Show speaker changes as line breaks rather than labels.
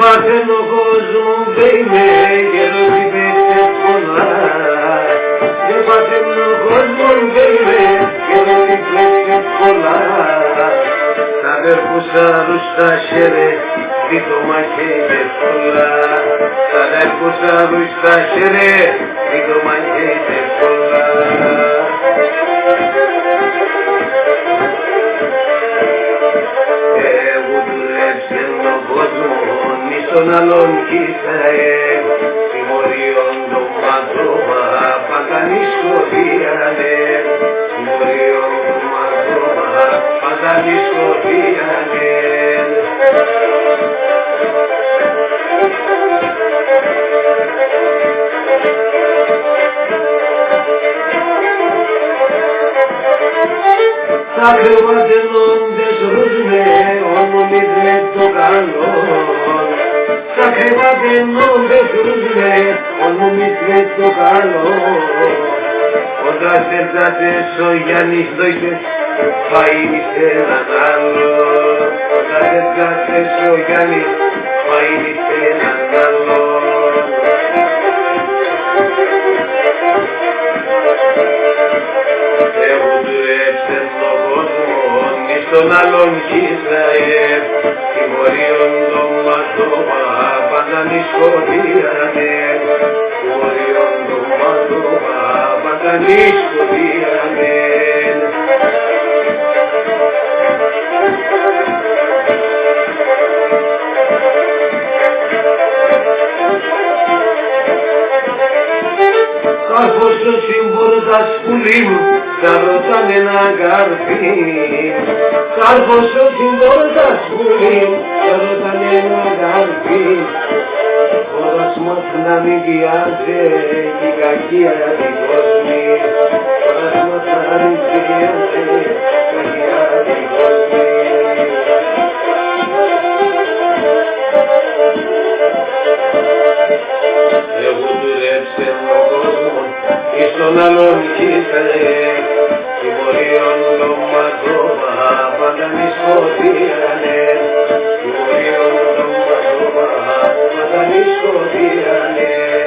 πάθεν ο κόσμο είμαι και ρωτή παίξες πολλά. Και πάθεν ο κόσμο είμαι και ρωτή παίξες πολλά. Τα αδέρφουσα ρούστα χέρε δίτο μαχαίτες πολλά. Τα αδέρφουσα ρούστα χέρε δίτο μαχαίτες πολλά. Στον άλλον κοίταε, συμμορίων το μάτωμα, παντανής σκοτίανε. Συμμορίων το μάτωμα, παντανής σκοτίανε. Τα κρεβάτενόντες ρούσμε, όνομις με το καλό. Τα κρεβάτενόντες ρούσμε, όνομις με το καλό. Όταν σερτάτες ο Γιάννης δόητες, φαΐνεις έναν άλλο. Όταν σερτάτες ο Γιάννης, φαΐνεις έναν άλλο. Στον άλλον Ισραήλ, τιμωρίων το μάτωμα, παντανής σκοτίανε. Τιμωρίων το μάτωμα, παντανής σκοτίανε. Κάρφος το σύμβολος πουλί μου, θα ρωτάνε να καρφί. Κάρφος το σύμβολος πουλί μου, θα ρωτάνε να καρφί. Χώρας μας να μην πιάσε κι η κακία την κόσμη. Χώρας μας να μην πιάσε κι η κακία την κόσμη. Εγώ δουλέψε ο κόσμος στον άλλον κοίταε, τιμωρίων το μάτωμα, παντανής σκοτίανε. Τιμωρίων το μάτωμα, παντανής σκοτίανε.